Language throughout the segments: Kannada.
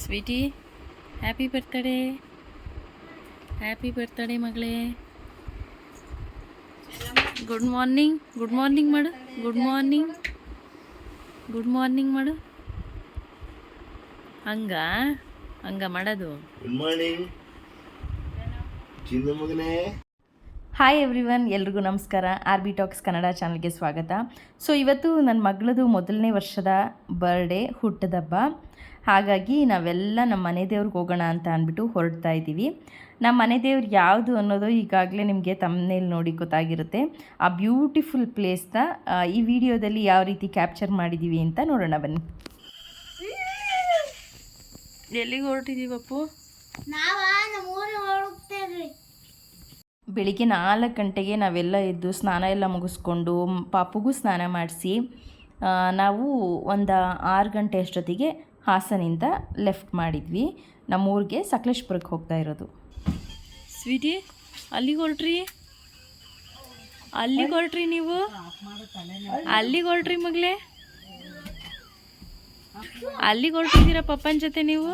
ಸ್ವೀಟಿ, ಹ್ಯಾಪಿ ಬರ್ತಡೇ ಮಗಳೇ. ಗುಡ್ ಮಾರ್ನಿಂಗ್ ಮಾಡು. ಗುಡ್ ಮಾರ್ನಿಂಗ್ ಮಾಡು. ಹಂಗ ಮಾಡೋದು. ಗುಡ್ ಮಾರ್ನಿಂಗ್ ಚಿನ್ನ ಮಗನೇ. ಹಾಯ್ ಎವ್ರಿವನ್, ಎಲ್ರಿಗೂ ನಮಸ್ಕಾರ. ಆರ್ ಬಿ ಟಾಕ್ಸ್ ಕನ್ನಡ ಚಾನಲ್ಗೆ ಸ್ವಾಗತ. ಸೊ ಇವತ್ತು ನನ್ನ ಮಗಳದು ಮೊದಲನೇ ವರ್ಷದ ಬರ್ಡೇ, ಹುಟ್ಟದಬ್ಬ. ಹಾಗಾಗಿ ನಾವೆಲ್ಲ ನಮ್ಮ ಮನೆ ದೇವ್ರಿಗೆ ಹೋಗೋಣ ಅಂತ ಅಂದ್ಬಿಟ್ಟು ಹೊರಡ್ತಾ ಇದ್ದೀವಿ. ನಮ್ಮ ಮನೆ ದೇವ್ರು ಯಾವುದು ಅನ್ನೋದು ಈಗಾಗಲೇ ನಿಮಗೆ ತಮ್ಮನೇಲಿ ನೋಡಿ ಗೊತ್ತಾಗಿರುತ್ತೆ. ಆ ಬ್ಯೂಟಿಫುಲ್ ಪ್ಲೇಸ್ನ ಈ ವಿಡಿಯೋದಲ್ಲಿ ಯಾವ ರೀತಿ ಕ್ಯಾಪ್ಚರ್ ಮಾಡಿದ್ದೀವಿ ಅಂತ ನೋಡೋಣ ಬನ್ನಿ. ಎಲ್ಲಿಗೆ ಹೊರಟಿದ್ದೀವಪ್ಪು? ಬೆಳಿಗ್ಗೆ 4 ಗಂಟೆಗೆ ನಾವೆಲ್ಲ ಎದ್ದು ಸ್ನಾನ ಎಲ್ಲ ಮುಗಿಸ್ಕೊಂಡು ಪಾಪುಗೂ ಸ್ನಾನ ಮಾಡಿಸಿ ನಾವು ಒಂದು 6 ಗಂಟೆ ಅಷ್ಟೊತ್ತಿಗೆ ಹಾಸನಿಂದ ಲೆಫ್ಟ್ ಮಾಡಿದ್ವಿ. ನಮ್ಮೂರಿಗೆ ಸಕಲೇಶ್ಪುರಕ್ಕೆ ಹೋಗ್ತಾ ಇರೋದು. ಸ್ವೀಟಿ, ಅಲ್ಲಿಗೆ ಹೊರಟ್ರಿ ನೀವು? ಅಲ್ಲಿಗೆ ಹೊರಟ್ರಿ ಮಗಳೇ? ಅಲ್ಲಿಗೆ ಹೊರಟಿದ್ದೀರಾ ಪಪ್ಪನ ಜೊತೆ ನೀವು?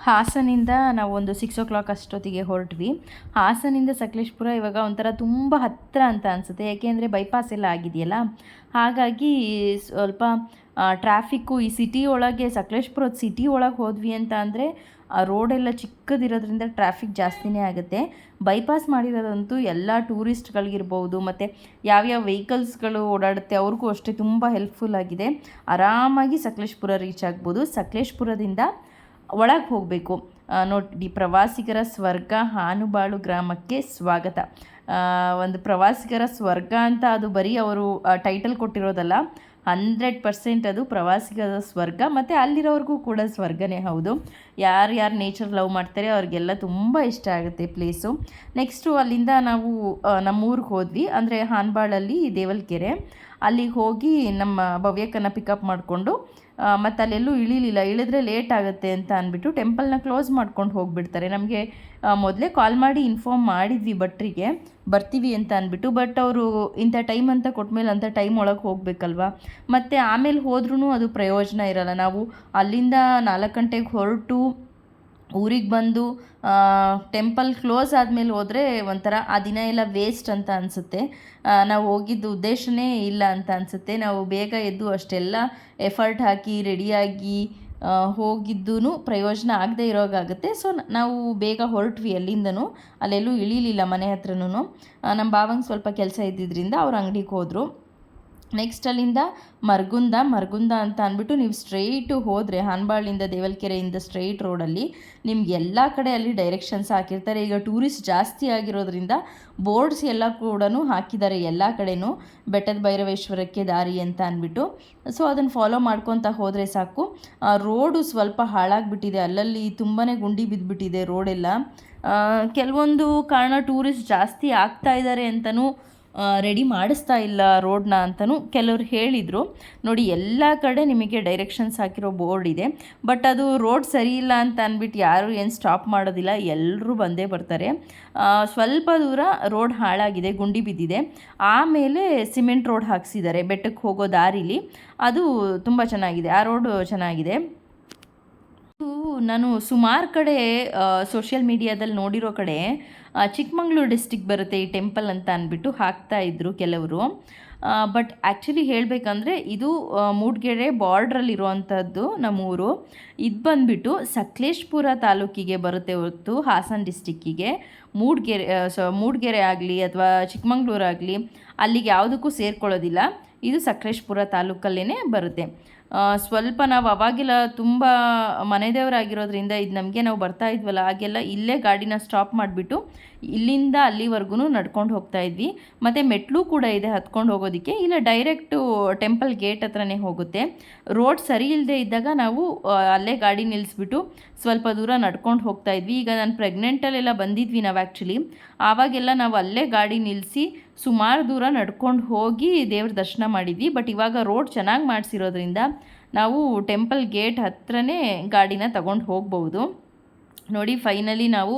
ಹಾಸನಿಂದ ನಾವು ಒಂದು 6 o'clock ಅಷ್ಟೊತ್ತಿಗೆ ಹೊರಟ್ವಿ. ಹಾಸನಿಂದ ಸಕಲೇಶ್ಪುರ ಇವಾಗ ಒಂಥರ ತುಂಬ ಹತ್ತಿರ ಅಂತ ಅನಿಸುತ್ತೆ, ಯಾಕೆಂದರೆ ಬೈಪಾಸ್ ಎಲ್ಲ ಆಗಿದೆಯಲ್ಲ. ಹಾಗಾಗಿ ಸ್ವಲ್ಪ ಟ್ರಾಫಿಕ್ಕು ಈ ಸಿಟಿ ಒಳಗೆ, ಸಕಲೇಶ್ಪುರದ ಸಿಟಿ ಒಳಗೆ ಹೋದ್ವಿ ಅಂತ ಅಂದರೆ ಆ ರೋಡೆಲ್ಲ ಚಿಕ್ಕದಿರೋದ್ರಿಂದ ಟ್ರಾಫಿಕ್ ಜಾಸ್ತಿನೇ ಆಗುತ್ತೆ. ಬೈಪಾಸ್ ಮಾಡಿರೋದಂತೂ ಎಲ್ಲ ಟೂರಿಸ್ಟ್ಗಳಿಗಿರ್ಬೋದು ಮತ್ತು ಯಾವ್ಯಾವ ವೆಹಿಕಲ್ಸ್ಗಳು ಓಡಾಡುತ್ತೆ ಅವ್ರಿಗೂ ಅಷ್ಟೇ ತುಂಬ ಹೆಲ್ಪ್ಫುಲ್ ಆಗಿದೆ. ಆರಾಮಾಗಿ ಸಕಲೇಶ್ಪುರ ರೀಚ್ ಆಗ್ಬೋದು. ಸಕಲೇಶ್ಪುರದಿಂದ ಒಳಗೆ ಹೋಗಬೇಕು. ನೋಡಿ, ಪ್ರವಾಸಿಗರ ಸ್ವರ್ಗ ಹಾನುಬಾಳು ಗ್ರಾಮಕ್ಕೆ ಸ್ವಾಗತ. ಒಂದು ಪ್ರವಾಸಿಗರ ಸ್ವರ್ಗ ಅಂತ ಅದು ಬರೀ ಅವರು ಟೈಟಲ್ ಕೊಟ್ಟಿರೋದಲ್ಲ, 100% ಅದು ಪ್ರವಾಸಿಗರ ಸ್ವರ್ಗ. ಮತ್ತು ಅಲ್ಲಿರೋರಿಗೂ ಕೂಡ ಸ್ವರ್ಗನೇ ಹೌದು. ಯಾರು ನೇಚರ್ ಲವ್ ಮಾಡ್ತಾರೆ ಅವ್ರಿಗೆಲ್ಲ ತುಂಬ ಇಷ್ಟ ಆಗುತ್ತೆ ಪ್ಲೇಸು. ನೆಕ್ಸ್ಟು ಅಲ್ಲಿಂದ ನಾವು ನಮ್ಮೂರಿಗೆ ಹೋದ್ವಿ, ಅಂದರೆ ಹಾನ್ಬಾಳಲ್ಲಿ ದೇವಲ್ಕೆರೆ. ಅಲ್ಲಿಗೆ ಹೋಗಿ ನಮ್ಮ ಭವ್ಯಕ್ಕನ್ನು ಪಿಕಪ್ ಮಾಡಿಕೊಂಡು ಮತ್ತು ಅಲ್ಲೆಲ್ಲೂ ಇಳಿದ್ರೆ ಲೇಟ್ ಆಗುತ್ತೆ ಅಂತ ಅಂದ್ಬಿಟ್ಟು ಟೆಂಪಲ್ನ ಕ್ಲೋಸ್ ಮಾಡ್ಕೊಂಡು ಹೋಗಿಬಿಡ್ತಾರೆ. ನಮಗೆ ಮೊದಲೇ ಕಾಲ್ ಮಾಡಿ ಇನ್ಫಾರ್ಮ್ ಮಾಡಿದ್ವಿ ಭಟ್ರಿಗೆ ಬರ್ತೀವಿ ಅಂತ ಅಂದ್ಬಿಟ್ಟು. ಬಟ್ ಅವರು ಇಂಥ ಟೈಮ್ ಅಂತ ಕೊಟ್ಮೇಲೆ ಅಂಥ ಟೈಮ್ ಒಳಗೆ ಹೋಗಬೇಕಲ್ವ, ಮತ್ತು ಆಮೇಲೆ ಹೋದ್ರೂ ಅದು ಪ್ರಯೋಜನ ಇರೋಲ್ಲ. ನಾವು ಅಲ್ಲಿಂದ 4 ಗಂಟೆಗೆ ಹೊರಟು ಊರಿಗೆ ಬಂದು ಟೆಂಪಲ್ ಕ್ಲೋಸ್ ಆದಮೇಲೆ ಹೋದರೆ ಒಂಥರ ಆ ದಿನ ಎಲ್ಲ ವೇಸ್ಟ್ ಅಂತ ಅನಿಸುತ್ತೆ. ನಾವು ಹೋಗಿದ್ದು ಉದ್ದೇಶನೇ ಇಲ್ಲ ಅಂತ ಅನಿಸುತ್ತೆ. ನಾವು ಬೇಗ ಎದ್ದು ಅಷ್ಟೆಲ್ಲ ಎಫರ್ಟ್ ಹಾಕಿ ರೆಡಿಯಾಗಿ ಹೋಗಿದ್ದೂ ಪ್ರಯೋಜನ ಆಗದೆ ಇರೋಗಾಗುತ್ತೆ. ಸೊ ನಾವು ಬೇಗ ಹೊರಟ್ವಿ ಅಲ್ಲಿಂದನೂ. ಅಲ್ಲೆಲ್ಲೂ ಇಳಿಲಿಲ್ಲ ಮನೆ ಹತ್ರನೂ. ನಮ್ಮ ಭಾವಂಗೆ ಸ್ವಲ್ಪ ಕೆಲಸ ಇದ್ದಿದ್ದರಿಂದ ಅವ್ರ ಅಂಗಡಿಗೆ ಹೋದರು. ನೆಕ್ಸ್ಟ್ ಅಲ್ಲಿಂದ ಮರ್ಗುಂದ ಅಂತ ಅಂದ್ಬಿಟ್ಟು ನೀವು ಸ್ಟ್ರೈಟು ಹೋದರೆ ಹಾನ್ಬಾಳಿಂದ ದೇವಲ್ಕೆರೆಯಿಂದ ಸ್ಟ್ರೈಟ್ ರೋಡಲ್ಲಿ ನಿಮ್ಗೆ ಎಲ್ಲ ಕಡೆ ಅಲ್ಲಿ ಡೈರೆಕ್ಷನ್ಸ್ ಹಾಕಿರ್ತಾರೆ. ಈಗ ಟೂರಿಸ್ಟ್ ಜಾಸ್ತಿ ಆಗಿರೋದ್ರಿಂದ ಬೋರ್ಡ್ಸ್ ಎಲ್ಲ ಕೂಡ ಹಾಕಿದ್ದಾರೆ ಎಲ್ಲ ಕಡೆನೂ, ಬೆಟ್ಟದ ಬೈರವೇಶ್ವರಕ್ಕೆ ದಾರಿ ಅಂತ ಅಂದ್ಬಿಟ್ಟು. ಸೊ ಅದನ್ನು ಫಾಲೋ ಮಾಡ್ಕೊತ ಹೋದರೆ ಸಾಕು. ರೋಡು ಸ್ವಲ್ಪ ಹಾಳಾಗಿಬಿಟ್ಟಿದೆ, ಅಲ್ಲಲ್ಲಿ ತುಂಬಾ ಗುಂಡಿ ಬಿದ್ದುಬಿಟ್ಟಿದೆ ರೋಡೆಲ್ಲ. ಕೆಲವೊಂದು ಕಾರಣ ಟೂರಿಸ್ಟ್ ಜಾಸ್ತಿ ಆಗ್ತಾ ಇದ್ದಾರೆ ಅಂತಲೂ ರೆಡಿ ಮಾಡಿಸ್ತಾ ಇಲ್ಲ ರೋಡ್ನ ಅಂತಲೂ ಕೆಲವರು ಹೇಳಿದರು. ನೋಡಿ, ಎಲ್ಲ ಕಡೆ ನಿಮಗೆ ಡೈರೆಕ್ಷನ್ಸ್ ಹಾಕಿರೋ ಬೋರ್ಡ್ ಇದೆ, ಬಟ್ ಅದು ರೋಡ್ ಸರಿ ಇಲ್ಲ ಅಂತ ಅಂದ್ಬಿಟ್ಟು ಯಾರು ಏನು ಸ್ಟಾಪ್ ಮಾಡೋದಿಲ್ಲ, ಎಲ್ಲರೂ ಬಂದೇ ಬರ್ತಾರೆ. ಸ್ವಲ್ಪ ದೂರ ರೋಡ್ ಹಾಳಾಗಿದೆ, ಗುಂಡಿ ಬಿದ್ದಿದೆ. ಆಮೇಲೆ ಸಿಮೆಂಟ್ ರೋಡ್ ಹಾಕ್ಸಿದ್ದಾರೆ ಬೆಟ್ಟಕ್ಕೆ ಹೋಗೋ ದಾರಿಲಿ. ಅದು ತುಂಬ ಚೆನ್ನಾಗಿದೆ, ಆ ರೋಡು ಚೆನ್ನಾಗಿದೆ. ನಾನು ಸುಮಾರು ಕಡೆ ಸೋಷಿಯಲ್ ಮೀಡಿಯಾದಲ್ಲಿ ನೋಡಿರೋ ಕಡೆ ಚಿಕ್ಕಮಂಗ್ಳೂರು ಡಿಸ್ಟಿಕ್ ಬರುತ್ತೆ ಈ ಟೆಂಪಲ್ ಅಂತ ಅಂದ್ಬಿಟ್ಟು ಹಾಕ್ತಾಯಿದ್ರು ಕೆಲವರು. ಬಟ್ ಆ್ಯಕ್ಚುಲಿ ಹೇಳಬೇಕಂದ್ರೆ ಇದು ಮೂಡಿಗೆರೆ ಬಾರ್ಡ್ರಲ್ಲಿರುವಂಥದ್ದು ನಮ್ಮೂರು. ಇದು ಬಂದುಬಿಟ್ಟು ಸಕಲೇಶ್ಪುರ ತಾಲೂಕಿಗೆ ಬರುತ್ತೆ ಹೊರತು ಹಾಸನ ಡಿಸ್ಟಿಕ್ಕಿಗೆ. ಮೂಡಿಗೆರೆ ಆಗಲಿ ಅಥವಾ ಚಿಕ್ಕಮಂಗ್ಳೂರು ಆಗಲಿ ಅಲ್ಲಿಗೆ ಯಾವುದಕ್ಕೂ ಸೇರ್ಕೊಳ್ಳೋದಿಲ್ಲ. ಇದು ಸಕಲೇಶ್ಪುರ ತಾಲೂಕಲ್ಲೇ ಬರುತ್ತೆ. ಸ್ವಲ್ಪ ನಾವು ಅವಾಗೆಲ್ಲ ತುಂಬ ಮನೆದೇವರಾಗಿರೋದ್ರಿಂದ ಇದು ನಮಗೆ ನಾವು ಬರ್ತಾ ಇದ್ವಲ್ಲ, ಆಗೆಲ್ಲ ಇಲ್ಲೇ ಗಾಡಿನ ಸ್ಟಾಪ್ ಮಾಡಿಬಿಟ್ಟು ಇಲ್ಲಿಂದ ಅಲ್ಲಿವರೆಗೂ ನಡ್ಕೊಂಡು ಹೋಗ್ತಾ ಇದ್ವಿ. ಮತ್ತು ಮೆಟ್ಲು ಕೂಡ ಇದೆ ಹತ್ಕೊಂಡು ಹೋಗೋದಕ್ಕೆ, ಇಲ್ಲ ಡೈರೆಕ್ಟು ಟೆಂಪಲ್ ಗೇಟ್ ಹತ್ರನೇ ಹೋಗುತ್ತೆ. ರೋಡ್ ಸರಿ ಇಲ್ಲದೆ ಇದ್ದಾಗ ನಾವು ಅಲ್ಲೇ ಗಾಡಿ ನಿಲ್ಲಿಸ್ಬಿಟ್ಟು ಸ್ವಲ್ಪ ದೂರ ನಡ್ಕೊಂಡು ಹೋಗ್ತಾ ಇದ್ವಿ. ಈಗ ನಾನು ಪ್ರೆಗ್ನೆಂಟಲ್ಲೆಲ್ಲ ಬಂದಿದ್ವಿ ನಾವು ಆ್ಯಕ್ಚುಲಿ, ಆವಾಗೆಲ್ಲ ನಾವು ಅಲ್ಲೇ ಗಾಡಿ ನಿಲ್ಲಿಸಿ ಸುಮಾರು ದೂರ ನಡ್ಕೊಂಡು ಹೋಗಿ ದೇವ್ರ ದರ್ಶನ ಮಾಡಿದ್ವಿ. ಬಟ್ ಇವಾಗ ರೋಡ್ ಚೆನ್ನಾಗಿ ಮಾಡಿಸಿರೋದ್ರಿಂದ ನಾವು ಟೆಂಪಲ್ ಗೇಟ್ ಹತ್ರನೇ ಗಾಡಿನ ತಗೊಂಡು ಹೋಗ್ಬೋದು. ನೋಡಿ, ಫೈನಲಿ ನಾವು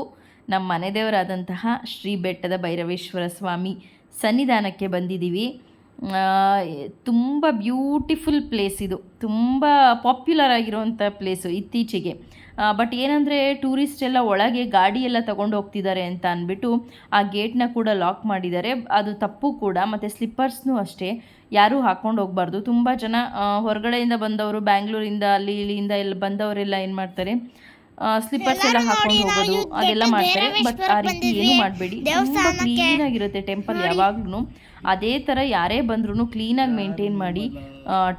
ನಮ್ಮ ಮನೆ ದೇವರಾದಂತಹ ಶ್ರೀ ಬೆಟ್ಟದ ಬೈರವೇಶ್ವರ ಸ್ವಾಮಿ ಸನ್ನಿಧಾನಕ್ಕೆ ಬಂದಿದ್ದೀವಿ. ತುಂಬ ಬ್ಯೂಟಿಫುಲ್ ಪ್ಲೇಸ್ ಇದು, ತುಂಬ ಪಾಪ್ಯುಲರ್ ಆಗಿರುವಂಥ ಪ್ಲೇಸು ಇತ್ತೀಚೆಗೆ. ಬಟ್ ಏನಂದರೆ ಟೂರಿಸ್ಟ್ ಎಲ್ಲ ಒಳಗೆ ಗಾಡಿ ಎಲ್ಲ ತಗೊಂಡು ಹೋಗ್ತಿದ್ದಾರೆ ಅಂತ ಅಂದ್ಬಿಟ್ಟು ಆ ಗೇಟ್ನ ಕೂಡ ಲಾಕ್ ಮಾಡಿದ್ದಾರೆ. ಅದು ತಪ್ಪು ಕೂಡ. ಮತ್ತು ಸ್ಲಿಪ್ಪರ್ಸ್ನೂ ಅಷ್ಟೇ ಯಾರೂ ಹಾಕ್ಕೊಂಡು ಹೋಗಬಾರ್ದು. ತುಂಬ ಜನ ಹೊರಗಡೆಯಿಂದ ಬಂದವರು, ಬ್ಯಾಂಗ್ಳೂರಿಂದ ಅಲ್ಲಿ ಇಲ್ಲಿಂದ ಎಲ್ಲ ಬಂದವರೆಲ್ಲ ಏನು ಮಾಡ್ತಾರೆ, ಸ್ಲಿಪ್ಪರ್ಸ್ ಎಲ್ಲ ಹಾಕೊಂಡು ಹೋಗೋದು ಅದೆಲ್ಲ ಮಾಡ್ತಾರೆ. ಬಟ್ ಆ ರೀತಿ ಏನೂ ಮಾಡಬೇಡಿ. ತುಂಬ ಕ್ಲೀನಾಗಿರುತ್ತೆ ಟೆಂಪಲ್ ಯಾವಾಗ್ಲೂ. ಅದೇ ಥರ ಯಾರೇ ಬಂದ್ರೂ ಕ್ಲೀನಾಗಿ ಮೇಂಟೈನ್ ಮಾಡಿ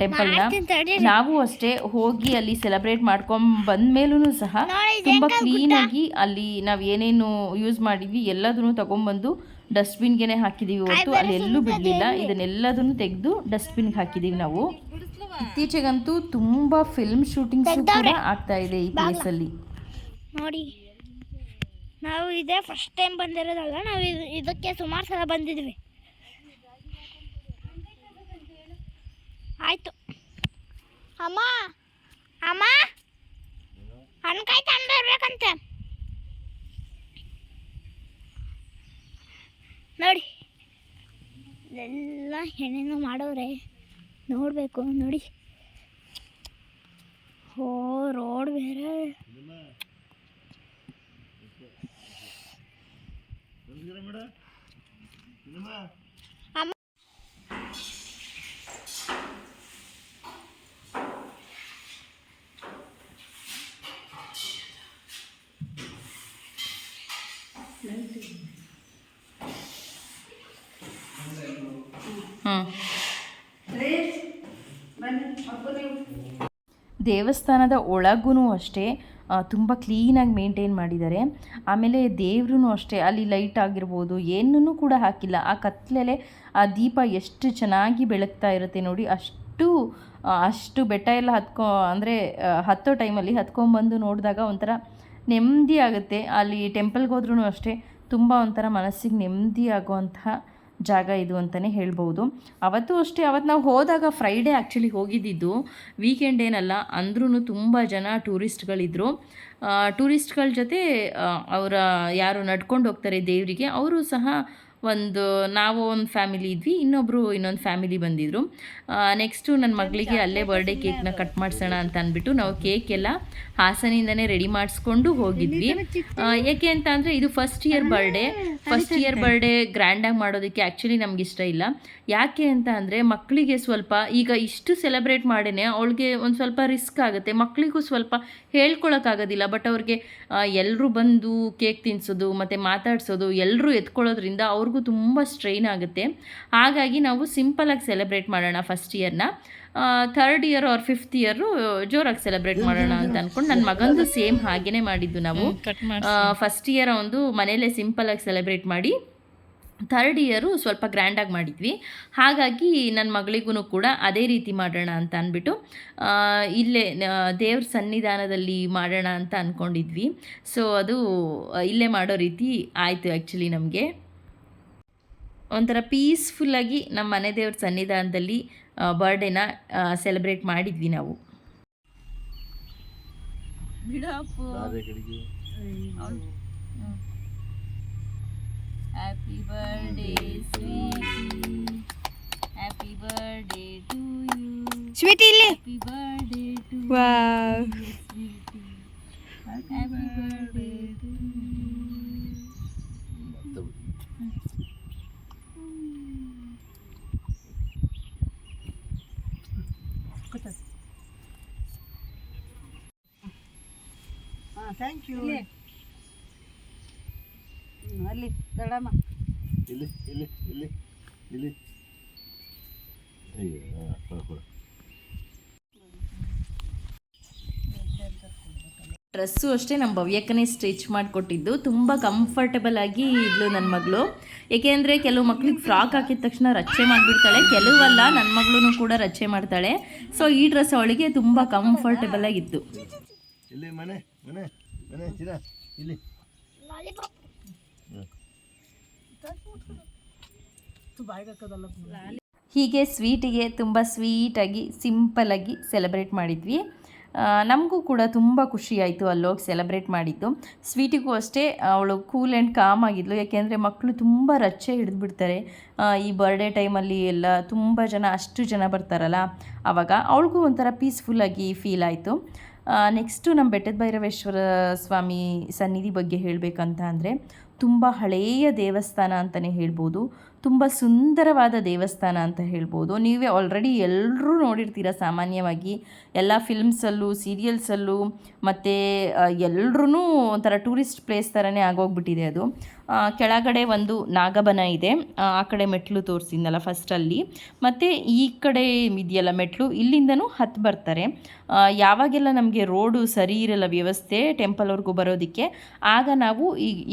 ಟೆಂಪಲ್ನ. ನಾವು ಅಷ್ಟೇ ಹೋಗಿ ಅಲ್ಲಿ ಸೆಲೆಬ್ರೇಟ್ ಮಾಡ್ಕೊಂಡು ಬಂದಮೇಲೂ ಸಹ ತುಂಬ ಕ್ಲೀನಾಗಿ ಅಲ್ಲಿ ನಾವು ಏನೇನು ಯೂಸ್ ಮಾಡಿದ್ವಿ ಎಲ್ಲದನ್ನು ತೊಗೊಂಬಂದು ಡಸ್ಟ್ಬಿನ್ಗೆ ಹಾಕಿದ್ದೀವಿ ಹೊರತು ಅಲ್ಲಿ ಎಲ್ಲೂ ಬಿಡಲಿಲ್ಲ. ಇದನ್ನೆಲ್ಲದನ್ನು ತೆಗೆದು ಡಸ್ಟ್ಬಿನ್ಗೆ ಹಾಕಿದ್ದೀವಿ ನಾವು. ಇತ್ತೀಚೆಗಂತೂ ತುಂಬ ಫಿಲ್ಮ್ ಶೂಟಿಂಗ್ಸು ಕೂಡ ಆಗ್ತಾ ಇದೆ ಈ ಪ್ಲೇಸಲ್ಲಿ. ನೋಡಿ, ನಾವು ಇದೇ ಫಸ್ಟ್ ಟೈಮ್ ಬಂದಿರೋದಲ್ಲ, ನಾವು ಇದಕ್ಕೆ ಸುಮಾರು ಸಲ ಬಂದಿದ್ವಿ. ಆಯಿತು ಅಮ್ಮ, ಅಮ್ಮ ಹಣ್ಕಾಯಿ ತಂದಿರ್ಬೇಕಂತೆ. ನೋಡಿ ಎಲ್ಲ ಏನೇನೋ ಮಾಡೋರೆ, ನೋಡಬೇಕು ನೋಡಿ. ಓ ರೋಡ್ ಬೇರೆ. ದೇವಸ್ಥಾನದ ಒಳಗೂ ಅಷ್ಟೇ ತುಂಬ ಕ್ಲೀನಾಗಿ ಮೇಂಟೈನ್ ಮಾಡಿದ್ದಾರೆ. ಆಮೇಲೆ ದೇವ್ರೂ ಅಷ್ಟೇ, ಅಲ್ಲಿ ಲೈಟ್ ಆಗಿರ್ಬೋದು ಏನನ್ನೂ ಕೂಡ ಹಾಕಿಲ್ಲ. ಆ ಕತ್ತಲಲ್ಲೇ ಆ ದೀಪ ಎಷ್ಟು ಚೆನ್ನಾಗಿ ಬೆಳಗ್ತಾ ಇರುತ್ತೆ ನೋಡಿ. ಅಷ್ಟು ಬೆಟ್ಟ ಎಲ್ಲ ಹತ್ತೋ ಟೈಮಲ್ಲಿ ಹತ್ಕೊಂಡ್ಬಂದು ನೋಡಿದಾಗ ಒಂಥರ ನೆಮ್ಮದಿ ಆಗುತ್ತೆ. ಅಲ್ಲಿ ಟೆಂಪಲ್ಗೆ ಹೋದ್ರೂ ಅಷ್ಟೇ ತುಂಬ ಒಂಥರ ಮನಸ್ಸಿಗೆ ನೆಮ್ಮದಿ ಆಗುವಂತಹ ಜಾಗ ಇದು ಅಂತಲೇ ಹೇಳ್ಬೋದು. ಅವತ್ತು ನಾವು ಹೋದಾಗ ಫ್ರೈಡೇ ಆ್ಯಕ್ಚುಲಿ ಹೋಗಿದ್ದಿದ್ದು, ವೀಕೆಂಡ್ ಏನಲ್ಲ. ಅಂದ್ರೂ ತುಂಬ ಜನ ಟೂರಿಸ್ಟ್ಗಳಿದ್ರು. ಟೂರಿಸ್ಟ್ಗಳ ಜೊತೆ ಅವರ ಯಾರು ನಡ್ಕೊಂಡು ಹೋಗ್ತಾರೆ ದೇವರಿಗೆ, ಅವರು ಸಹ ನಾವು ಒಂದು ಫ್ಯಾಮಿಲಿ ಇದ್ವಿ, ಇನ್ನೊಂದು ಫ್ಯಾಮಿಲಿ ಬಂದಿದ್ದರು. ನೆಕ್ಸ್ಟು ನನ್ನ ಮಗಳಿಗೆ ಅಲ್ಲೇ ಬರ್ಡೇ ಕೇಕ್ನ ಕಟ್ ಮಾಡಿಸೋಣ ಅಂತ ಅಂದ್ಬಿಟ್ಟು ನಾವು ಕೇಕ್ ಎಲ್ಲ ಹಾಸನಿಂದನೇ ರೆಡಿ ಮಾಡಿಸ್ಕೊಂಡು ಹೋಗಿದ್ವಿ. ಏಕೆ ಅಂತ ಅಂದರೆ ಇದು ಫಸ್ಟ್ ಇಯರ್ ಬರ್ಡೇ ಗ್ರ್ಯಾಂಡಾಗಿ ಮಾಡೋದಕ್ಕೆ ಆ್ಯಕ್ಚುಲಿ ನಮ್ಗೆ ಇಷ್ಟ ಇಲ್ಲ. ಯಾಕೆ ಅಂತ ಅಂದರೆ ಮಕ್ಕಳಿಗೆ ಸ್ವಲ್ಪ ಈಗ ಇಷ್ಟು ಸೆಲೆಬ್ರೇಟ್ ಮಾಡೇ ಅವಳಿಗೆ ಒಂದು ಸ್ವಲ್ಪ ರಿಸ್ಕ್ ಆಗುತ್ತೆ. ಮಕ್ಕಳಿಗೂ ಸ್ವಲ್ಪ ಹೇಳ್ಕೊಳಕ್ಕಾಗೋದಿಲ್ಲ. ಬಟ್ ಅವ್ರಿಗೆ ಎಲ್ಲರೂ ಬಂದು ಕೇಕ್ ತಿನ್ನಿಸೋದು ಮತ್ತು ಮಾತಾಡಿಸೋದು ಎಲ್ಲರೂ ಎತ್ಕೊಳ್ಳೋದ್ರಿಂದ ಅವ್ರಿಗೂ ತುಂಬ ಸ್ಟ್ರೈನ್ ಆಗುತ್ತೆ. ಹಾಗಾಗಿ ನಾವು ಸಿಂಪಲಾಗಿ ಸೆಲೆಬ್ರೇಟ್ ಮಾಡೋಣ ಫಸ್ಟ್ ಇಯರ್ನ. Third year or fifth year ಜೋರಾಗಿ ಸೆಲೆಬ್ರೇಟ್ ಮಾಡೋಣ ಅಂತ ಅಂದ್ಕೊಂಡು ನನ್ನ ಮಗಂದು ಸೇಮ್ ಹಾಗೇ ಮಾಡಿದ್ದು ನಾವು. ಫಸ್ಟ್ ಇಯರ್ ಒಂದು ಮನೇಲೇ ಸಿಂಪಲಾಗಿ ಸೆಲೆಬ್ರೇಟ್ ಮಾಡಿ, ಥರ್ಡ್ ಇಯರು ಸ್ವಲ್ಪ ಗ್ರ್ಯಾಂಡಾಗಿ ಮಾಡಿದ್ವಿ. ಹಾಗಾಗಿ ನನ್ನ ಮಗಳಿಗೂ ಕೂಡ ಅದೇ ರೀತಿ ಮಾಡೋಣ ಅಂತ ಅಂದ್ಬಿಟ್ಟು ಇಲ್ಲೇ ದೇವ್ರ ಸನ್ನಿಧಾನದಲ್ಲಿ ಮಾಡೋಣ ಅಂತ ಅಂದ್ಕೊಂಡಿದ್ವಿ. ಸೊ ಅದು ಇಲ್ಲೇ ಮಾಡೋ ರೀತಿ ಆಯಿತು. ಆ್ಯಕ್ಚುಲಿ ನಮಗೆ ಒಂಥರ ಪೀಸ್ಫುಲ್ಲಾಗಿ ನಮ್ಮ ಮನೆ ದೇವ್ರ ಸನ್ನಿಧಾನದಲ್ಲಿ ಬರ್ಡೇನ ಸೆಲೆಬ್ರೇಟ್ ಮಾಡಿದ್ವಿ ನಾವು. Happy birthday Sweety, happy birthday to you Sweety, ಇಲ್ಲಿ happy birthday to Sweety, happy birthday to thank you. ಅಲ್ಲಿ ದೊಡ್ಡಮ್ಮ ಇಲ್ಲಿ ಡ್ರೆಸ್ಸು ಅಷ್ಟೇ ನಮ್ಮ ಭವ್ಯಕ್ಕನೇ ಸ್ಟಿಚ್ ಮಾಡಿಕೊಟ್ಟಿದ್ದು. ತುಂಬ ಕಂಫರ್ಟಬಲ್ ಆಗಿ ಇದ್ಲು ನನ್ನ ಮಗಳು. ಏಕೆಂದರೆ ಕೆಲವು ಮಕ್ಳಿಗೆ ಫ್ರಾಕ್ ಹಾಕಿದ ತಕ್ಷಣ ರಚ್ಚೆ ಮಾಡಿಬಿಡ್ತಾಳೆ, ಕೆಲವಲ್ಲ ನನ್ನ ಮಗಳೂ ಕೂಡ ರಚ್ಚೆ ಮಾಡ್ತಾಳೆ. ಸೊ ಈ ಡ್ರೆಸ್ ಅವಳಿಗೆ ತುಂಬ ಕಂಫರ್ಟಬಲ್ ಆಗಿತ್ತು. ಹೀಗೆ ಸ್ವೀಟಿಗೆ ತುಂಬ ಸ್ವೀಟಾಗಿ ಸಿಂಪಲಾಗಿ ಸೆಲೆಬ್ರೇಟ್ ಮಾಡಿದ್ವಿ. ನಮಗೂ ಕೂಡ ತುಂಬ ಖುಷಿಯಾಯಿತು ಅಲ್ಲೋಗಿ ಸೆಲೆಬ್ರೇಟ್ ಮಾಡಿದ್ದು. ಸ್ವೀಟಿಗೂ ಅಷ್ಟೇ ಅವಳು ಕೂಲ್ ಆ್ಯಂಡ್ ಕಾಮ್ ಆಗಿದ್ಲು, ಯಾಕೆಂದರೆ ಮಕ್ಕಳು ತುಂಬ ರಚ್ಚೆ ಹಿಡಿದ್ಬಿಡ್ತಾರೆ ಈ ಬರ್ಡೇ ಟೈಮಲ್ಲಿ ಎಲ್ಲ ತುಂಬ ಜನ, ಅಷ್ಟು ಜನ ಬರ್ತಾರಲ್ಲ, ಆವಾಗ ಅವಳಿಗೂ ಒಂಥರ ಪೀಸ್ಫುಲ್ಲಾಗಿ ಫೀಲ್ ಆಯಿತು. ನೆಕ್ಸ್ಟು ನಮ್ಮ ಬೆಟ್ಟದ ಬೈರವೇಶ್ವರ ಸ್ವಾಮಿ ಸನ್ನಿಧಿ ಬಗ್ಗೆ ಹೇಳಬೇಕಂತ ಅಂದರೆ ತುಂಬ ಹಳೆಯ ದೇವಸ್ಥಾನ ಅಂತಲೇ ಹೇಳ್ಬೋದು, ತುಂಬ ಸುಂದರವಾದ ದೇವಸ್ಥಾನ ಅಂತ ಹೇಳ್ಬೋದು. ನೀವೇ ಆಲ್ರೆಡಿ ಎಲ್ಲರೂ ನೋಡಿರ್ತೀರ ಸಾಮಾನ್ಯವಾಗಿ ಎಲ್ಲ ಫಿಲ್ಮ್ಸಲ್ಲೂ ಸೀರಿಯಲ್ಸಲ್ಲೂ, ಮತ್ತು ಎಲ್ಲರೂ ಒಂಥರ ಟೂರಿಸ್ಟ್ ಪ್ಲೇಸ್ ಥರನೇ ಆಗೋಗ್ಬಿಟ್ಟಿದೆ ಅದು. ಕೆಳಗಡೆ ಒಂದು ನಾಗಬನ ಇದೆ, ಆ ಕಡೆ ಮೆಟ್ಲು ತೋರಿಸಿದ್ನಲ್ಲ ಫಸ್ಟಲ್ಲಿ, ಮತ್ತು ಈ ಕಡೆ ಇದೆಯಲ್ಲ ಮೆಟ್ಲು, ಇಲ್ಲಿಂದನೂ ಹತ್ತು ಬರ್ತಾರೆ. ಯಾವಾಗೆಲ್ಲ ನಮಗೆ ರೋಡು ಸರಿ ಇರಲ್ಲ ವ್ಯವಸ್ಥೆ ಟೆಂಪಲ್ವರೆಗೂ ಬರೋದಕ್ಕೆ, ಆಗ ನಾವು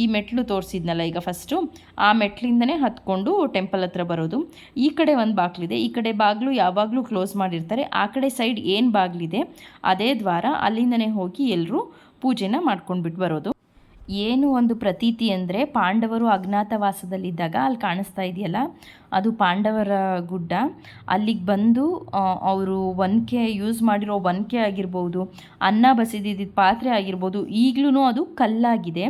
ಈ ಮೆಟ್ಲು ತೋರಿಸಿದ್ನಲ್ಲ ಈಗ ಫಸ್ಟು, ಆ ಮೆಟ್ಲಿಂದನೇ ಹತ್ಕೊಂಡು ಟೆಂಪಲ್ ಹತ್ರ ಬರೋದು. ಈ ಕಡೆ ಒಂದು ಬಾಗಿಲಿದೆ, ಈ ಕಡೆ ಬಾಗಿಲು ಯಾವಾಗಲೂ ಕ್ಲೋಸ್ ಮಾಡಿರ್ತಾರೆ, ಆ ಕಡೆ ಸೈಡ್ ಏನು ಬಾಗಿಲಿದೆ ಅದೇ ದ್ವಾರ, ಅಲ್ಲಿಂದನೇ ಹೋಗಿ ಎಲ್ಲರೂ ಪೂಜೆನ ಮಾಡ್ಕೊಂಡ್ಬಿಟ್ಟು ಬರೋದು. ಏನು ಒಂದು ಪ್ರತೀತಿ ಅಂದರೆ, ಪಾಂಡವರು ಅಜ್ಞಾತವಾಸದಲ್ಲಿದ್ದಾಗ ಅಲ್ಲಿ ಕಾಣಿಸ್ತಾ ಇದೆಯಲ್ಲ, ಅದು ಪಾಂಡವರ ಗುಡ್ಡ. ಅಲ್ಲಿಗೆ ಬಂದು ಅವರು ಒನಕೆ ಯೂಸ್ ಮಾಡಿರೋ ಒನಕೆ ಆಗಿರ್ಬೋದು, ಅನ್ನ ಬಸಿದಿದ್ದ ಪಾತ್ರೆ ಆಗಿರ್ಬೋದು, ಈಗಲೂ ಅದು ಕಲ್ಲಾಗಿದೆ.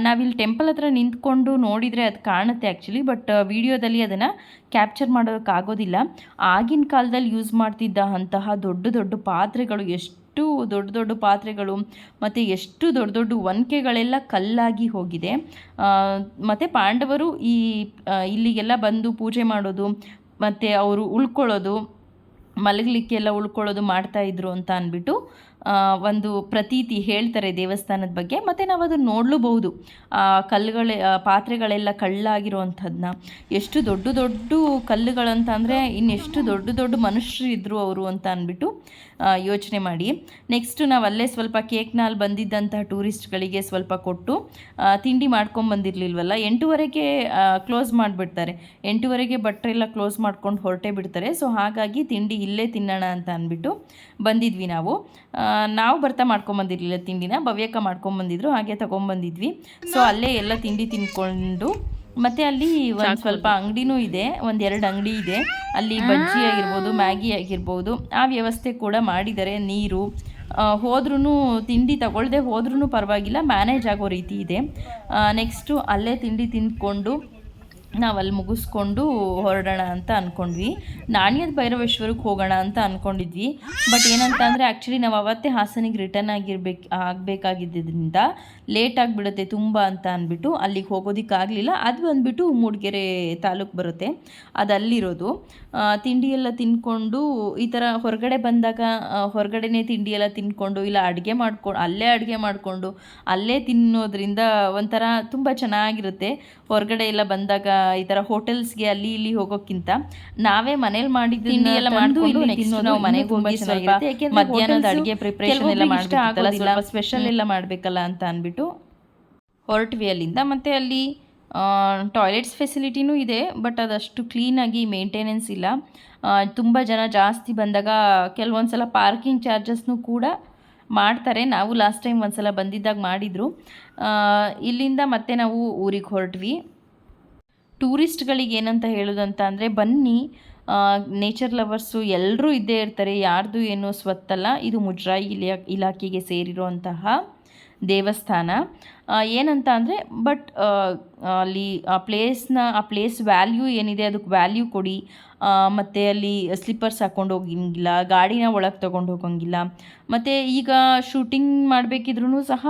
ನಾವಿಲ್ಲಿ ಟೆಂಪಲ್ ಹತ್ರ ನಿಂತ್ಕೊಂಡು ನೋಡಿದರೆ ಅದು ಕಾಣುತ್ತೆ ಆ್ಯಕ್ಚುಲಿ, ಬಟ್ ವಿಡಿಯೋದಲ್ಲಿ ಅದನ್ನು ಕ್ಯಾಪ್ಚರ್ ಮಾಡೋದಕ್ಕಾಗೋದಿಲ್ಲ. ಆಗಿನ ಕಾಲದಲ್ಲಿ ಯೂಸ್ ಮಾಡ್ತಿದ್ದ ಅಂತಹ ದೊಡ್ಡ ದೊಡ್ಡ ಪಾತ್ರೆಗಳು, ಎಷ್ಟು ದೊಡ್ಡ ದೊಡ್ಡ ಪಾತ್ರೆಗಳು ಮತ್ತು ಎಷ್ಟು ದೊಡ್ಡ ದೊಡ್ಡ ಒನಕೆಗಳೆಲ್ಲ ಕಲ್ಲಾಗಿ ಹೋಗಿದೆ. ಮತ್ತು ಪಾಂಡವರು ಇಲ್ಲಿಗೆಲ್ಲ ಬಂದು ಪೂಜೆ ಮಾಡೋದು, ಮತ್ತು ಅವರು ಉಳ್ಕೊಳ್ಳೋದು, ಮಲಗಲಿಕ್ಕೆಲ್ಲ ಉಳ್ಕೊಳ್ಳೋದು ಮಾಡ್ತಾಯಿದ್ರು ಅಂತ ಅಂದ್ಬಿಟ್ಟು ಒಂದು ಪ್ರತೀತಿ ಹೇಳ್ತಾರೆ ದೇವಸ್ಥಾನದ ಬಗ್ಗೆ. ಮತ್ತು ನಾವು ಅದನ್ನು ನೋಡಲೂಬಹುದು, ಪಾತ್ರೆಗಳೆಲ್ಲ ಕಳ್ಳಾಗಿರೋವಂಥದ್ದನ್ನ. ಎಷ್ಟು ದೊಡ್ಡ ದೊಡ್ಡ ಕಲ್ಲುಗಳಂತ ಅಂದರೆ ಇನ್ನೆಷ್ಟು ದೊಡ್ಡ ದೊಡ್ಡ ಮನುಷ್ಯರು ಇದ್ದರು ಅವರು ಅಂತ ಅಂದ್ಬಿಟ್ಟು ಯೋಚನೆ ಮಾಡಿ. ನೆಕ್ಸ್ಟು ನಾವು ಅಲ್ಲೇ ಸ್ವಲ್ಪ ಕೇಕ್ನ ಅಲ್ಲಿ ಬಂದಿದ್ದಂಥ ಟೂರಿಸ್ಟ್ಗಳಿಗೆ ಸ್ವಲ್ಪ ಕೊಟ್ಟು ತಿಂಡಿ ಮಾಡ್ಕೊಂಬಂದಿರಲಿಲ್ವಲ್ಲ, 8:30ಗೆ ಕ್ಲೋಸ್ ಮಾಡಿಬಿಡ್ತಾರೆ, 8:30ಗೆ ಭಟ್ರೆಲ್ಲ ಕ್ಲೋಸ್ ಮಾಡ್ಕೊಂಡು ಹೊರಟೇ ಬಿಡ್ತಾರೆ. ಸೊ ಹಾಗಾಗಿ ತಿಂಡಿ ಇಲ್ಲೇ ತಿನ್ನೋಣ ಅಂತ ಅಂದ್ಬಿಟ್ಟು ಬಂದಿದ್ವಿ ನಾವು. ಬರ್ತಾ ಮಾಡ್ಕೊಂಬಂದಿರಲಿಲ್ಲ ತಿಂಡಿನ, ಭವ್ಯಕ್ಕ ಮಾಡ್ಕೊಂಬಂದಿದ್ರು, ಹಾಗೆ ತೊಗೊಂಬಂದಿದ್ವಿ. ಸೊ ಅಲ್ಲೇ ಎಲ್ಲ ತಿಂಡಿ ತಿನ್ಕೊಂಡು, ಮತ್ತು ಅಲ್ಲಿ ಒಂದು ಸ್ವಲ್ಪ ಅಂಗಡಿನೂ ಇದೆ, 1-2 ಅಂಗಡಿ ಇದೆ ಅಲ್ಲಿ. ಬಜ್ಜಿ ಆಗಿರ್ಬೋದು, ಮ್ಯಾಗಿ ಆಗಿರ್ಬೋದು, ಆ ವ್ಯವಸ್ಥೆ ಕೂಡ ಮಾಡಿದ್ದಾರೆ. ನೀರು ಹೋದ್ರೂ ತಿಂಡಿ ತಗೊಳ್ಳದೆ ಹೋದ್ರೂ ಪರವಾಗಿಲ್ಲ, ಮ್ಯಾನೇಜ್ ಆಗೋ ರೀತಿ ಇದೆ. ನೆಕ್ಸ್ಟು ಅಲ್ಲೇ ತಿಂಡಿ ತಿಂದ್ಕೊಂಡು ನಾವಲ್ಲಿ ಮುಗಿಸ್ಕೊಂಡು ಹೊರಡೋಣ ಅಂತ ಅಂದ್ಕೊಂಡ್ವಿ. ನಾಣ್ಯದ ಬೈರವೇಶ್ವರಕ್ಕೆ ಹೋಗೋಣ ಅಂತ ಅಂದ್ಕೊಂಡಿದ್ವಿ. ಬಟ್ ಏನಂತ ಅಂದರೆ ಆ್ಯಕ್ಚುಲಿ ನಾವು ಅವತ್ತೇ ಹಾಸನಿಗೆ ರಿಟರ್ನ್ ಆಗಬೇಕಾಗಿದ್ದರಿಂದ ಲೇಟ್ ಆಗಿಬಿಡುತ್ತೆ ತುಂಬ ಅಂತ ಅಂದ್ಬಿಟ್ಟು ಅಲ್ಲಿಗೆ ಹೋಗೋದಕ್ಕಾಗಲಿಲ್ಲ. ಅದು ಬಂದುಬಿಟ್ಟು ಮೂಡಿಗೆರೆ ತಾಲೂಕು ಬರುತ್ತೆ, ಅದು ಅಲ್ಲಿರೋದು. ತಿಂಡಿ ಎಲ್ಲ ತಿಂದ್ಕೊಂಡು ಈ ಥರ ಹೊರಗಡೆ ಬಂದಾಗ ಹೊರಗಡೆನೇ ತಿಂಡಿ ಎಲ್ಲ ತಿಂದ್ಕೊಂಡು, ಇಲ್ಲ ಅಲ್ಲೇ ಅಡುಗೆ ಮಾಡಿಕೊಂಡು ಅಲ್ಲೇ ತಿನ್ನೋದ್ರಿಂದ ಒಂಥರ ತುಂಬ ಚೆನ್ನಾಗಿರುತ್ತೆ. ಹೊರಗಡೆ ಎಲ್ಲ ಬಂದಾಗ ಈ ಥರ ಹೋಟೆಲ್ಸ್ಗೆ ಅಲ್ಲಿ ಇಲ್ಲಿ ಹೋಗೋಕ್ಕಿಂತ ನಾವೇ ಮನೇಲಿ ಮಾಡಿದ್ದು ತಿಂಡಿ ಎಲ್ಲ ಮಾಡ್ಕೊಂಡು ನಾವು ಮನೆಗೆ ಹೋಗಿ ಚೆನ್ನಾಗಿರುತ್ತೆ. ಯಾಕೆಂದರೆ ಮಧ್ಯಾಹ್ನದ ಅಡುಗೆ ಪ್ರಿಪ್ರೇಷನ್ ಎಲ್ಲ ಮಾಡಬೇಕಲ್ಲ, ಸ್ವಲ್ಪ ಸ್ಪೆಷಲ್ ಎಲ್ಲ ಮಾಡಬೇಕಲ್ಲ ಅಂತ ಅಂದ್ಬಿಟ್ಟು ಹೊರಟ್ವಿ ಅಲ್ಲಿಂದ. ಮತ್ತು ಅಲ್ಲಿ ಟಾಯ್ಲೆಟ್ಸ್ ಫೆಸಿಲಿಟಿನೂ ಇದೆ, ಬಟ್ ಅದಷ್ಟು ಕ್ಲೀನಾಗಿ ಮೇಂಟೆನೆನ್ಸ್ ಇಲ್ಲ. ತುಂಬ ಜನ ಜಾಸ್ತಿ ಬಂದಾಗ ಕೆಲವೊಂದು ಸಲ ಪಾರ್ಕಿಂಗ್ ಚಾರ್ಜಸ್ನೂ ಕೂಡ ಮಾಡ್ತಾರೆ. ನಾವು ಲಾಸ್ಟ್ ಟೈಮ್ ಒಂದು ಸಲ ಬಂದಿದ್ದಾಗ ಮಾಡಿದರು. ಇಲ್ಲಿಂದ ಮತ್ತೆ ನಾವು ಊರಿಗೆ ಹೊರಟ್ವಿ. ಟೂರಿಸ್ಟ್ಗಳಿಗೆ ಏನಂತ ಹೇಳೋದಂತ ಅಂದರೆ, ಬನ್ನಿ, ನೇಚರ್ ಲವರ್ಸು ಎಲ್ಲರೂ ಇದ್ದೇ ಇರ್ತಾರೆ, ಯಾರ್ದು ಏನು ಸ್ವತ್ತಲ್ಲ. ಇದು ಮುಜರಾಯಿ ಇಲಾಖೆಗೆ ಸೇರಿರುವಂತಹ ದೇವಸ್ಥಾನ. ಏನಂತ ಅಂದರೆ, ಬಟ್ ಅಲ್ಲಿ ಆ ಪ್ಲೇಸ್ ವ್ಯಾಲ್ಯೂ ಏನಿದೆ ಅದಕ್ಕೆ ವ್ಯಾಲ್ಯೂ ಕೊಡಿ. ಮತ್ತು ಅಲ್ಲಿ ಸ್ಲಿಪ್ಪರ್ಸ್ ಹಾಕ್ಕೊಂಡು ಹೋಗಂಗಿಲ್ಲ, ಗಾಡಿನ ಒಳಗೆ ತೊಗೊಂಡು ಹೋಗೋಂಗಿಲ್ಲ. ಮತ್ತು ಈಗ ಶೂಟಿಂಗ್ ಮಾಡಬೇಕಿದ್ರೂ ಸಹ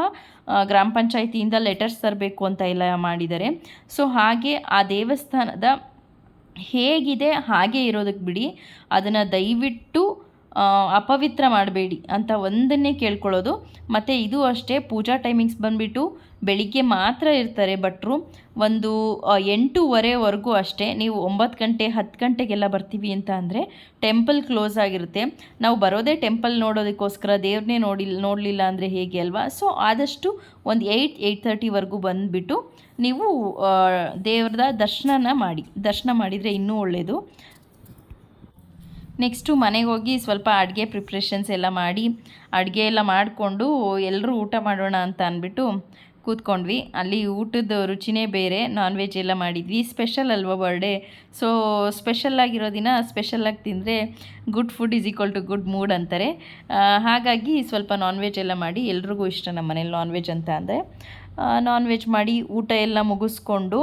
ಗ್ರಾಮ ಪಂಚಾಯಿತಿಯಿಂದ ಲೆಟರ್ಸ್ ತರಬೇಕು ಅಂತ ಎಲ್ಲ ಮಾಡಿದ್ದಾರೆ. ಸೊ ಹಾಗೆ ಆ ದೇವಸ್ಥಾನದ ಹೇಗಿದೆ ಹಾಗೆ ಇರೋದಕ್ಕೆ ಬಿಡಿ, ಅದನ್ನು ದಯವಿಟ್ಟು ಅಪವಿತ್ರ ಮಾಡಬೇಡಿ ಅಂತ ಒಂದನ್ನೇ ಕೇಳ್ಕೊಳ್ಳೋದು. ಮತ್ತು ಇದು ಅಷ್ಟೇ, ಪೂಜಾ ಟೈಮಿಂಗ್ಸ್ ಬಂದುಬಿಟ್ಟು ಬೆಳಿಗ್ಗೆ ಮಾತ್ರ ಇರ್ತಾರೆ ಭಟ್ರು, ಒಂದು 8:30ವರೆಗೂ ಅಷ್ಟೇ. ನೀವು 9 ಗಂಟೆ 10 ಗಂಟೆಗೆಲ್ಲ ಬರ್ತೀವಿ ಅಂತ ಅಂದರೆ ಟೆಂಪಲ್ ಕ್ಲೋಸ್ ಆಗಿರುತ್ತೆ. ನಾವು ಬರೋದೇ ಟೆಂಪಲ್ ನೋಡೋದಕ್ಕೋಸ್ಕರ, ದೇವ್ರನ್ನೇ ನೋಡಲಿಲ್ಲ ಅಂದರೆ ಹೇಗೆ ಅಲ್ವಾ. ಸೊ ಆದಷ್ಟು ಒಂದು 8-8:30ವರೆಗೂ ಬಂದುಬಿಟ್ಟು ನೀವು ದೇವ್ರದ ದರ್ಶನ ಮಾಡಿದರೆ ಇನ್ನೂ ಒಳ್ಳೆಯದು. ನೆಕ್ಸ್ಟು ಮನೆಗೆ ಹೋಗಿ ಸ್ವಲ್ಪ ಅಡುಗೆ ಪ್ರಿಪ್ರೇಷನ್ಸ್ ಎಲ್ಲ ಮಾಡಿ, ಅಡುಗೆ ಎಲ್ಲ ಮಾಡಿಕೊಂಡು ಎಲ್ಲರೂ ಊಟ ಮಾಡೋಣ ಅಂತ ಅಂದ್ಬಿಟ್ಟು ಕೂತ್ಕೊಂಡ್ವಿ. ಅಲ್ಲಿ ಊಟದ ರುಚಿನೇ ಬೇರೆ, ನಾನ್ ವೆಜ್ ಎಲ್ಲ ಮಾಡಿದ್ವಿ. ಸ್ಪೆಷಲ್ ಅಲ್ವಾ ಬರ್ಡೇ, ಸೊ ಸ್ಪೆಷಲ್ಲಾಗಿರೋ ದಿನ ಸ್ಪೆಷಲಾಗಿ ತಿಂದರೆ good food is equal to good mood ಅಂತಾರೆ. ಹಾಗಾಗಿ ಸ್ವಲ್ಪ ನಾನ್ ವೆಜ್ ಎಲ್ಲ ಮಾಡಿ, ಎಲ್ರಿಗೂ ಇಷ್ಟ ನಮ್ಮ ಮನೇಲಿ ನಾನ್ ವೆಜ್ ಅಂತ ಅಂದರೆ. ನಾನ್ ವೆಜ್ ಮಾಡಿ ಊಟ ಎಲ್ಲ ಮುಗಿಸ್ಕೊಂಡು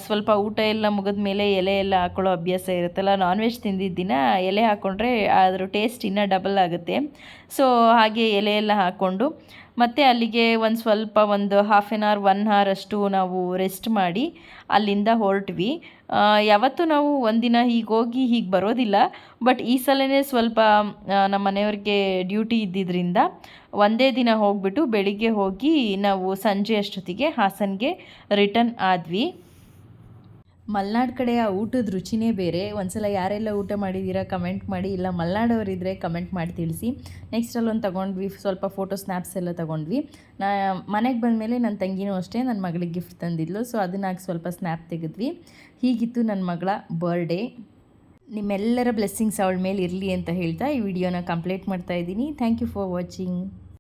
ಸ್ವಲ್ಪ ಊಟ ಎಲ್ಲ ಮುಗಿದ ಮೇಲೆ ಎಲೆ ಎಲ್ಲ ಹಾಕೊಳ್ಳೋ ಅಭ್ಯಾಸ ಇರುತ್ತಲ್ಲ, ನಾನ್ ವೆಜ್ ತಿಂದಿದ್ದ ದಿನ ಎಲೆ ಹಾಕ್ಕೊಂಡ್ರೆ ಅದ್ರ ಟೇಸ್ಟ್ ಇನ್ನೂ ಡಬಲ್ ಆಗುತ್ತೆ. ಸೊ ಹಾಗೆ ಎಲೆ ಎಲ್ಲ ಹಾಕ್ಕೊಂಡು ಮತ್ತು ಅಲ್ಲಿಗೆ ಒಂದು ಹಾಫ್ ಆನ್ ಅವರ್ 1 ಅವರ್ ಅಷ್ಟು ನಾವು ರೆಸ್ಟ್ ಮಾಡಿ ಅಲ್ಲಿಂದ ಹೊರಟ್ವಿ. ಯಾವತ್ತೂ ನಾವು ಒಂದಿನ ಹೀಗೆ ಹೋಗಿ ಹೀಗೆ ಬರೋದಿಲ್ಲ, ಬಟ್ ಈ ಸಲನೇ ಸ್ವಲ್ಪ ನಮ್ಮ ಮನೆಯವ್ರಿಗೆ ಡ್ಯೂಟಿ ಇದ್ದಿದ್ದರಿಂದ ಒಂದೇ ದಿನ ಹೋಗಿಬಿಟ್ಟು ಬೆಳಿಗ್ಗೆ ಹೋಗಿ ನಾವು ಸಂಜೆ ಅಷ್ಟೊತ್ತಿಗೆ ಹಾಸನ್ಗೆ ರಿಟರ್ನ್ ಆದ್ವಿ. ಮಲೆನಾಡು ಕಡೆ ಆ ಊಟದ ರುಚಿನೇ ಬೇರೆ. ಒಂದ್ಸಲ ಯಾರೆಲ್ಲ ಊಟ ಮಾಡಿದ್ದೀರಾ ಕಮೆಂಟ್ ಮಾಡಿ, ಇಲ್ಲ ಮಲೆನಾಡವರಿದ್ದರೆ ಕಮೆಂಟ್ ಮಾಡಿ ತಿಳಿಸಿ. ನೆಕ್ಸ್ಟ್ ಅಲ್ಲೊಂದು ತೊಗೊಂಡ್ವಿ, ಸ್ವಲ್ಪ ಫೋಟೋ ಸ್ನ್ಯಾಪ್ಸ್ ಎಲ್ಲ ತೊಗೊಂಡ್ವಿ. ಮನೆಗೆ ಬಂದಮೇಲೆ ನನ್ನ ತಂಗಿನೂ ಅಷ್ಟೇ ನನ್ನ ಮಗಳಿಗೆ ಗಿಫ್ಟ್ ತಂದಿದ್ಲು, ಸೊ ಅದನ್ನಾಗಿ ಸ್ವಲ್ಪ ಸ್ನ್ಯಾಪ್ ತೆಗೆದ್ವಿ. ಹೀಗಿತ್ತು ನನ್ನ ಮಗಳ ಬರ್ಡೇ. ನಿಮ್ಮೆಲ್ಲರ ಬ್ಲೆಸ್ಸಿಂಗ್ಸ್ ಅವಳ ಮೇಲೆ ಇರಲಿ ಅಂತ ಹೇಳ್ತಾ ಈ ವಿಡಿಯೋನ ಕಂಪ್ಲೀಟ್ ಮಾಡ್ತಾಯಿದ್ದೀನಿ. Thank you for watching.